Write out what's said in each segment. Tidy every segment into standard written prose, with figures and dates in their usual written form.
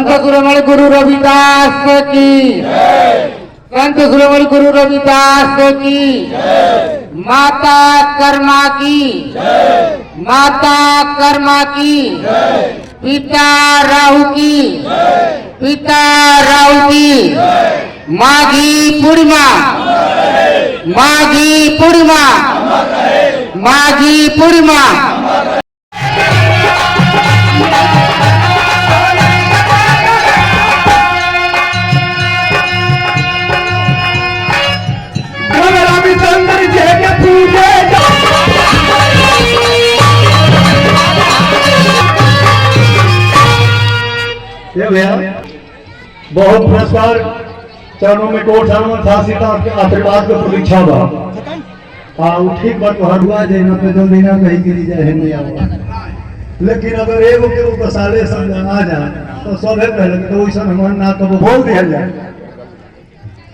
संत शिरोमणि गुरु रविदास की, संत शिरोमणि गुरु रविदास की, माता कर्मा की, माता कर्मा की, पिता राहु की, पिता राहु की, माघी पूर्णिमा, माघी पूर्णिमा, माघी पूर्णिमा। बहुत पुरस्कार चरणों में कोट शासीता आशीर्वाद को प्रतीक्षा बा ठीक बात हुआ जैना पे जो देना कहीं गिरी जाए नहीं आवा, लेकिन अगर एगो के ऊपर साले समझ आ जाए तो सबे पहले तो वैसा हमारे ना तो वो बोल दिया जाए।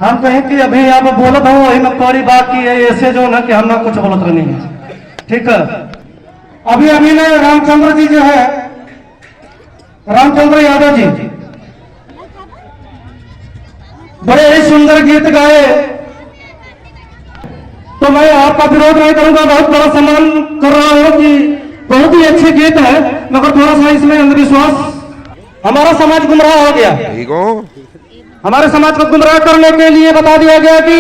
हम कहें कि अभी आप बोलत हो वही में कौड़ी बात की है, ऐसे जो ना कि हम ना कुछ बोलत नहीं है। ठीक है, अभी अभी ने रामचंद्र जी जो है, रामचंद्र यादव जी बड़े ही सुंदर गीत गाए, तो मैं आपका विरोध नहीं करूंगा, बहुत बड़ा सम्मान कर रहा हूं कि बहुत ही अच्छे गीत है, मगर थोड़ा सा इसमें अंधविश्वास, हमारा समाज गुमराह हो गया। हमारे समाज को गुमराह करने के लिए बता दिया गया कि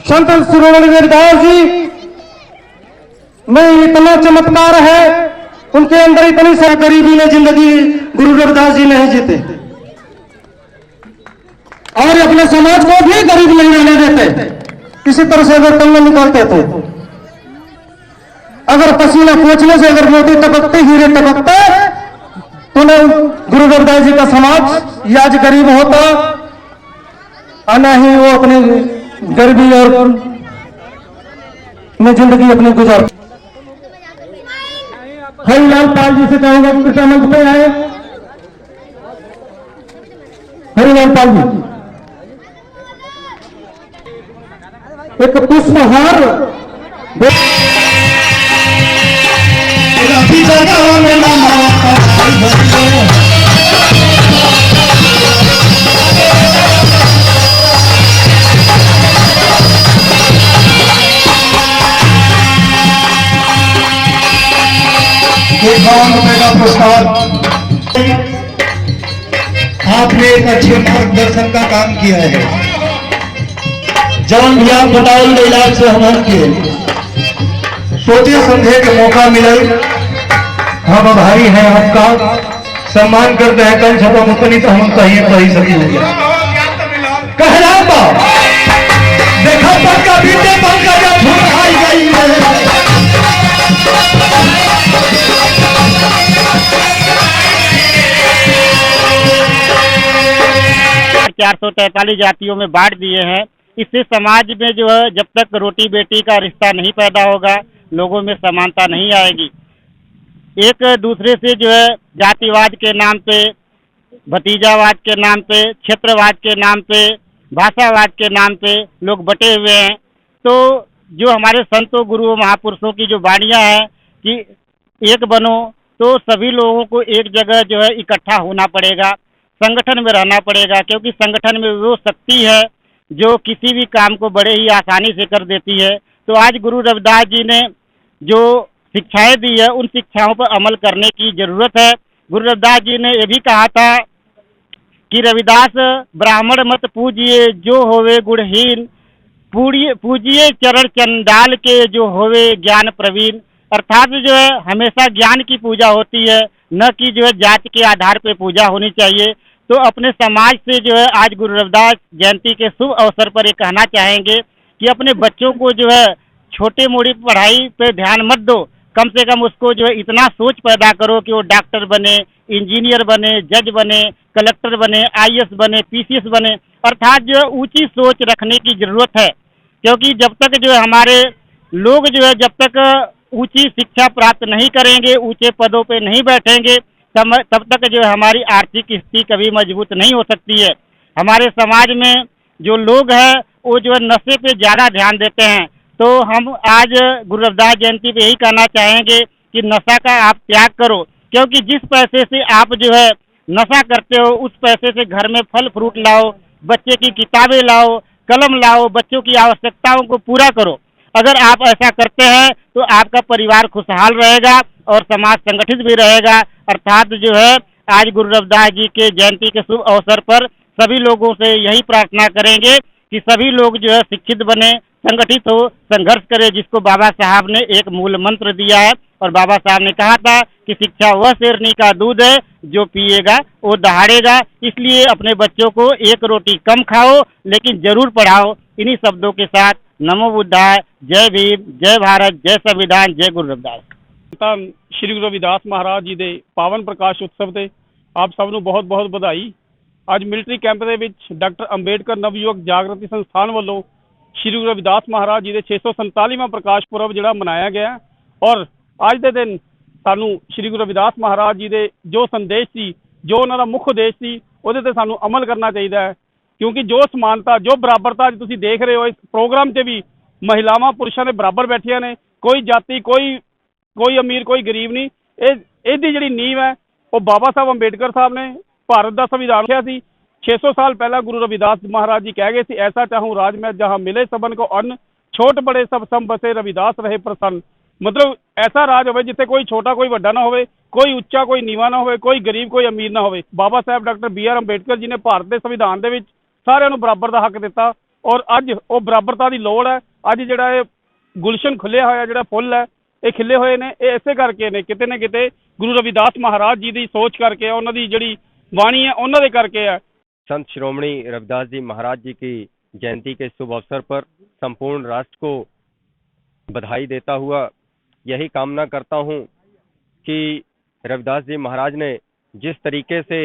संत शिरोमणि रविदास जी में इतना चमत्कार है, उनके अंदर इतनी सा गरीबी में जिंदगी गुरु रविदास जी नहीं जीते और अपने समाज को भी गरीब नहीं रहने देते। किसी तरह से अगर तंग निकालते थे, अगर पसीना पोंछने से अगर मोती टपकते हीरे टपकते तो न गुरु रविदास जी का समाज आज गरीब होता और न ही वो अपनी गरीबी और में जिंदगी अपनी गुजार। हरिलाल पाल जी से चाहूंगा कृपया मंच पे आए। हरिलाल पाल जी एक पुष्पहार ₹1 का पुरस्कार। आपने एक अच्छे मार्गदर्शन का काम किया है, जवान भैया बताओ इलाज से हम किए सोचे समझे के मौका मिले, हम आभारी हैं, आपका सम्मान करते हैं। कम छपा मुतनी तो हम कहीं कहीं सकी हो गया कह रहा देखा पक्का बीते पंखा जब धूम आई गई है। 443 जातियों में बांट दिए हैं। इससे समाज में जो है जब तक रोटी बेटी का रिश्ता नहीं पैदा होगा, लोगों में समानता नहीं आएगी। एक दूसरे से जो है जातिवाद के नाम पे, भतीजावाद के नाम पे, क्षेत्रवाद के नाम पे, भाषावाद के नाम पे लोग बटे हुए हैं। तो जो हमारे संतों गुरुओं महापुरुषों की जो वाणियाँ हैं कि एक बनो, तो सभी लोगों को एक जगह जो है इकट्ठा होना पड़ेगा, संगठन में रहना पड़ेगा, क्योंकि संगठन में वो शक्ति है जो किसी भी काम को बड़े ही आसानी से कर देती है। तो आज गुरु रविदास जी ने जो शिक्षाएं दी है, उन शिक्षाओं पर अमल करने की जरूरत है। गुरु रविदास जी ने ये भी कहा था कि रविदास ब्राह्मण मत पूजिए जो होवे गुणहीन, पूजिए चरण चंडाल के जो होवे ज्ञान प्रवीण। अर्थात जो है हमेशा ज्ञान की पूजा होती है, न कि जो है जाति के आधार पर पूजा होनी चाहिए। तो अपने समाज से जो है आज गुरु रविदास जयंती के शुभ अवसर पर ये कहना चाहेंगे कि अपने बच्चों को जो है छोटे मोटी पढ़ाई पे ध्यान मत दो, कम से कम उसको जो है इतना सोच पैदा करो कि वो डॉक्टर बने, इंजीनियर बने, जज बने, कलेक्टर बने, IAS बने, PCS बने। अर्थात जो है ऊंची सोच रखने की जरूरत है, क्योंकि जब तक जो है हमारे लोग जो है जब तक ऊंची शिक्षा प्राप्त नहीं करेंगे, ऊंचे पदों पे नहीं बैठेंगे, तब तक जो है हमारी आर्थिक स्थिति कभी मजबूत नहीं हो सकती है। हमारे समाज में जो लोग हैं वो जो है नशे पे ज़्यादा ध्यान देते हैं। तो हम आज गुरु रविदास जयंती पे यही कहना चाहेंगे कि नशा का आप त्याग करो, क्योंकि जिस पैसे से आप जो है नशा करते हो, उस पैसे से घर में फल फ्रूट लाओ, बच्चे की किताबें लाओ, कलम लाओ, बच्चों की आवश्यकताओं को पूरा करो। अगर आप ऐसा करते हैं तो आपका परिवार खुशहाल रहेगा और समाज संगठित भी रहेगा। अर्थात जो है, आज गुरु रविदास जी के जयंती के शुभ अवसर पर सभी लोगों से यही प्रार्थना करेंगे कि सभी लोग जो है शिक्षित बने, संगठित हो, संघर्ष करे, जिसको बाबा साहब ने एक मूल मंत्र दिया है। और बाबा साहब ने कहा था कि शिक्षा वह शेरनी का दूध है, जो पिएगा वो दहाड़ेगा। इसलिए अपने बच्चों को एक रोटी कम खाओ लेकिन जरूर पढ़ाओ। इन्हीं शब्दों के साथ नमो बुद्धाय, जय भीम, जय भारत, जय संविधान, जय गुरु रविदास। ਧੰਨ ਸ਼੍ਰੀ ਗੁਰੂ ਰਵਿਦਾਸ ਮਹਾਰਾਜ ਜੀ ਦੇ ਪਾਵਨ ਪ੍ਰਕਾਸ਼ ਉਤਸਵ ਤੇ ਆਪ ਸਭ ਨੂੰ ਬਹੁਤ-ਬਹੁਤ ਵਧਾਈ। ਅੱਜ ਮਿਲਟਰੀ ਕੈਂਪ ਦੇ ਵਿੱਚ ਡਾਕਟਰ ਅੰਬੇਡਕਰ ਨਵਯੁਵਕ ਜਾਗਰਤੀ ਸੰਸਥਾਨ ਵੱਲੋਂ ਸ਼੍ਰੀ ਗੁਰੂ ਰਵਿਦਾਸ ਮਹਾਰਾਜ ਜੀ ਦੇ 647ਵਾਂ ਪ੍ਰਕਾਸ਼ ਪੁਰਬ ਜਿਹੜਾ ਮਨਾਇਆ ਗਿਆ ਔਰ ਅੱਜ ਦੇ ਦਿਨ ਸਾਨੂੰ ਸ਼੍ਰੀ ਗੁਰੂ ਰਵਿਦਾਸ ਮਹਾਰਾਜ ਜੀ ਦੇ ਜੋ ਸੰਦੇਸ਼ ਸੀ, ਜੋ ਉਹਨਾਂ ਦਾ ਮੁੱਖ ਉਦੇਸ਼ ਸੀ, ਉਹਦੇ ਤੇ ਸਾਨੂੰ ਅਮਲ ਕਰਨਾ ਚਾਹੀਦਾ ਹੈ। ਕਿਉਂਕਿ ਜੋ ਸਮਾਨਤਾ, ਜੋ ਬਰਾਬਰਤਾ ਅੱਜ ਤੁਸੀਂ ਦੇਖ ਰਹੇ ਹੋ, ਇਸ ਪ੍ਰੋਗਰਾਮ 'ਚ ਵੀ ਮਹਿਲਾਵਾਂ ਪੁਰਸ਼ਾਂ ਦੇ ਬਰਾਬਰ ਬੈਠੀਆਂ ਨੇ, ਕੋਈ ਜਾਤੀ, ਕੋਈ ਅਮੀਰ, ਕੋਈ ਗਰੀਬ ਨਹੀਂ। ਇਹਦੀ ਜਿਹੜੀ ਨੀਂਹ ਹੈ ਉਹ ਬਾਬਾ ਸਾਹਿਬ ਅੰਬੇਡਕਰ ਸਾਹਿਬ ਨੇ ਭਾਰਤ ਦਾ ਸੰਵਿਧਾਨ ਲਿਖਿਆ ਸੀ। 600 ਸਾਲ ਪਹਿਲਾਂ ਗੁਰੂ ਰਵਿਦਾਸ ਮਹਾਰਾਜ ਜੀ ਕਹਿ ਗਏ ਸੀ, ਐਸਾ ਚਾਹੂੰ ਰਾਜ ਮੈਂ ਜਹਾਂ ਮਿਲੇ ਸਭਨ ਕੋ ਅੰਨ, ਛੋਟ ਬੜੇ ਸਭ ਸਮ ਬਸੇ ਰਵਿਦਾਸ ਰਹੇ ਪ੍ਰਸੰਨ। ਮਤਲਬ ਐਸਾ ਰਾਜ ਹੋਵੇ ਜਿੱਥੇ ਕੋਈ ਛੋਟਾ ਕੋਈ ਵੱਡਾ ਨਾ ਹੋਵੇ, ਕੋਈ ਉੱਚਾ ਕੋਈ ਨੀਵਾਂ ਨਾ ਹੋਵੇ, ਕੋਈ ਗਰੀਬ ਕੋਈ ਅਮੀਰ ਨਾ ਹੋਵੇ। ਬਾਬਾ ਸਾਹਿਬ ਡਾਕਟਰ BR ਅੰਬੇਡਕਰ ਜੀ ਨੇ ਭਾਰਤ ਦੇ ਸੰਵਿਧਾਨ ਦੇ ਵਿੱਚ ਸਾਰਿਆਂ ਨੂੰ ਬਰਾਬਰ ਦਾ ਹੱਕ ਦਿੱਤਾ ਔਰ ਅੱਜ ਉਹ ਬਰਾਬਰਤਾ ਦੀ ਲੋੜ ਹੈ। ਅੱਜ ਜਿਹੜਾ ਇਹ ਗੁਲਸ਼ਨ ਖੁੱਲਿਆ ਹੋਇਆ, ਜਿਹੜਾ ਫੁੱਲ ਹੈ, ਇਹ ਖਿਲੇ ਹੋਏ ਨੇ, ਇਹ ਇਸੇ ਕਰਕੇ ਨੇ, ਕਿਤੇ ਨਾ ਕਿਤੇ ਗੁਰੂ ਰਵਿਦਾਸ ਮਹਾਰਾਜ ਜੀ ਦੀ ਸੋਚ ਕਰਕੇ, ਉਹਨਾਂ ਦੀ ਜਿਹੜੀ वाणी है उन्होंने करके है। संत श्रोमणी रविदास जी महाराज जी की जयंती के शुभ अवसर पर संपूर्ण राष्ट्र को बधाई देता हुआ यही कामना करता हूं कि रविदास जी महाराज ने जिस तरीके से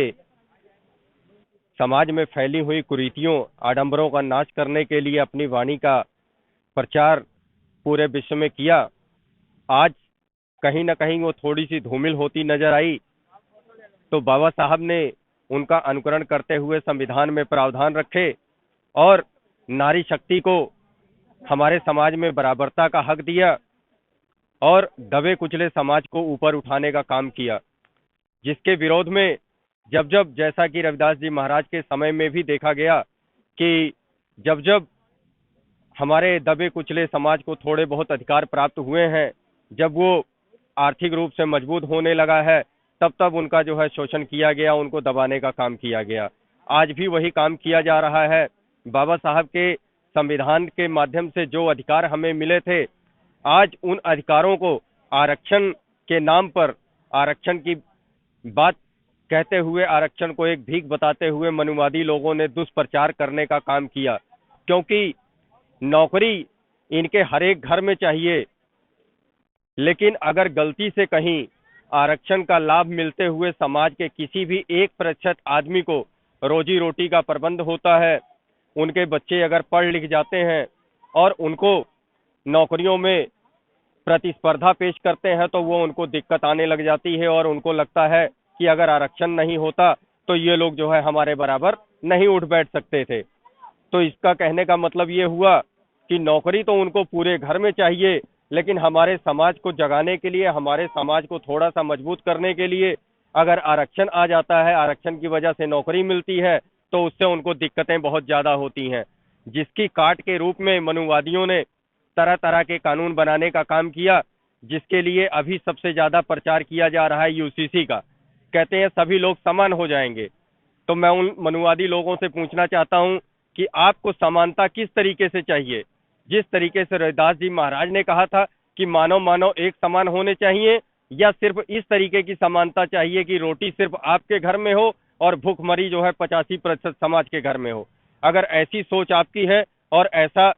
समाज में फैली हुई कुरीतियों, आडंबरों का नाश करने के लिए अपनी वाणी का प्रचार पूरे विश्व में किया, आज कहीं ना कहीं वो थोड़ी सी धूमिल होती नजर आई, तो बाबा साहब ने उनका अनुकरण करते हुए संविधान में प्रावधान रखे और नारी शक्ति को हमारे समाज में बराबरता का हक दिया और दबे कुचले समाज को ऊपर उठाने का काम किया। जिसके विरोध में जब जब, जैसा कि रविदास जी महाराज के समय में भी देखा गया कि जब जब हमारे दबे कुचले समाज को थोड़े बहुत अधिकार प्राप्त हुए हैं, जब वो आर्थिक रूप से मजबूत होने लगा है, तब तब उनका जो है शोषण किया गया, उनको दबाने का काम किया गया। आज भी वही काम किया जा रहा है। बाबा साहब के संविधान के माध्यम से जो अधिकार हमें मिले थे, आज उन अधिकारों को आरक्षण के नाम पर, आरक्षण की बात कहते हुए, आरक्षण को एक भीख बताते हुए मनुवादी लोगों ने दुष्प्रचार करने का काम किया। क्योंकि नौकरी इनके हर एक घर में चाहिए, लेकिन अगर गलती से कहीं आरक्षण का लाभ मिलते हुए समाज के किसी भी 1% आदमी को रोजी रोटी का प्रबंध होता है, उनके बच्चे अगर पढ़ लिख जाते हैं और उनको नौकरियों में प्रतिस्पर्धा पेश करते हैं, तो वो उनको दिक्कत आने लग जाती है और उनको लगता है कि अगर आरक्षण नहीं होता तो ये लोग जो है हमारे बराबर नहीं उठ बैठ सकते थे। तो इसका कहने का मतलब ये हुआ कि नौकरी तो उनको पूरे घर में चाहिए, लेकिन हमारे समाज को जगाने के लिए, हमारे समाज को थोड़ा सा मजबूत करने के लिए अगर आरक्षण आ जाता है, आरक्षण की वजह से नौकरी मिलती है, तो उससे उनको दिक्कतें बहुत ज़्यादा होती हैं। जिसकी काट के रूप में मनुवादियों ने तरह तरह के कानून बनाने का काम किया, जिसके लिए अभी सबसे ज़्यादा प्रचार किया जा रहा है UCC का। कहते हैं सभी लोग समान हो जाएंगे। तो मैं उन मनुवादी लोगों से पूछना चाहता हूँ कि आपको समानता किस तरीके से चाहिए? जिस तरीके से रविदास जी महाराज ने कहा था कि मानव मानव एक समान होने चाहिए, या सिर्फ इस तरीके की समानता चाहिए कि रोटी सिर्फ आपके घर में हो और भूखमरी जो है 85% समाज के घर में हो? अगर ऐसी सोच आपकी है और ऐसा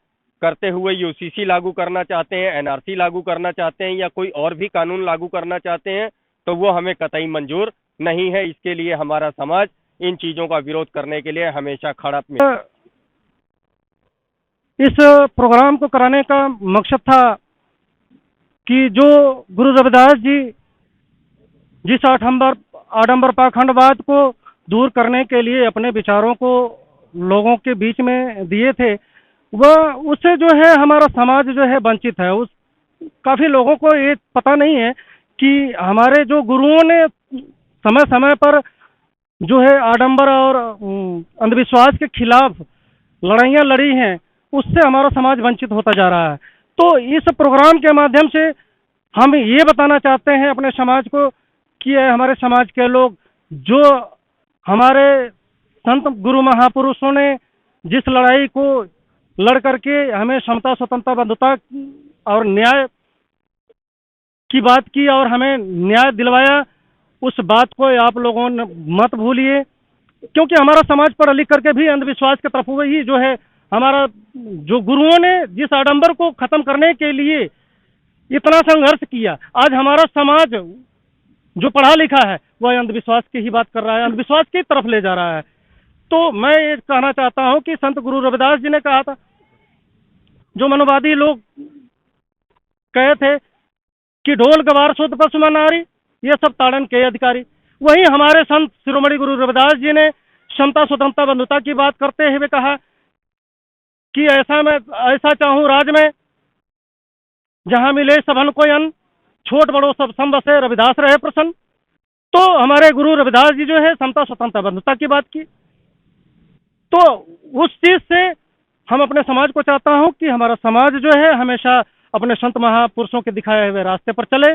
करते हुए UCC लागू करना चाहते हैं, NRC लागू करना चाहते हैं, या कोई और भी कानून लागू करना चाहते हैं, तो वो हमें कतई मंजूर नहीं है। इसके लिए हमारा समाज इन चीजों का विरोध करने के लिए हमेशा खड़ा। इस प्रोग्राम को कराने का मकसद था कि जो गुरु रविदास जी जिस आडंबर पाखंडवाद को दूर करने के लिए अपने विचारों को लोगों के बीच में दिए थे, वह उससे जो है हमारा समाज जो है वंचित है। उस काफ़ी लोगों को ये पता नहीं है कि हमारे जो गुरुओं ने समय समय पर जो है आडंबर और अंधविश्वास के खिलाफ लड़ाइयाँ लड़ी हैं, उससे हमारा समाज वंचित होता जा रहा है। तो इस प्रोग्राम के माध्यम से हम ये बताना चाहते हैं अपने समाज को कि ये हमारे समाज के लोग जो हमारे संत गुरु महापुरुषों ने जिस लड़ाई को लड़ करके हमें समता, स्वतंत्रता, बंधुता और न्याय की बात की और हमें न्याय दिलवाया, उस बात को आप लोगों ने मत भूलिए, क्योंकि हमारा समाज पढ़ लिख करके भी अंधविश्वास की तरफ ही जो है हमारा जो गुरुओं ने जिस आडंबर को खत्म करने के लिए इतना संघर्ष किया, आज हमारा समाज जो पढ़ा लिखा है वह अंधविश्वास की ही बात कर रहा है, अंधविश्वास की तरफ ले जा रहा है। तो मैं ये कहना चाहता हूं कि संत गुरु रविदास जी ने कहा था, जो मनोवादी लोग कहे थे कि ढोल गवार शुद्ध पशु नारी, ये सब ताड़न के अधिकारी, वही हमारे संत शिरोमणि गुरु रविदास जी ने समता, स्वतंत्रता, बंधुता की बात करते हुए कहा कि ऐसा चाहूं राज में जहां मिले सबन को अन्न, छोट बड़ो सब सम बसे, रविदास रहे प्रसन्न। तो हमारे गुरु रविदास जी जो है समता, स्वतंत्रता, बंधुता की बात की। तो उस चीज से हम अपने समाज को चाहता हूं कि हमारा समाज जो है हमेशा अपने संत महापुरुषों के दिखाए हुए रास्ते पर चले।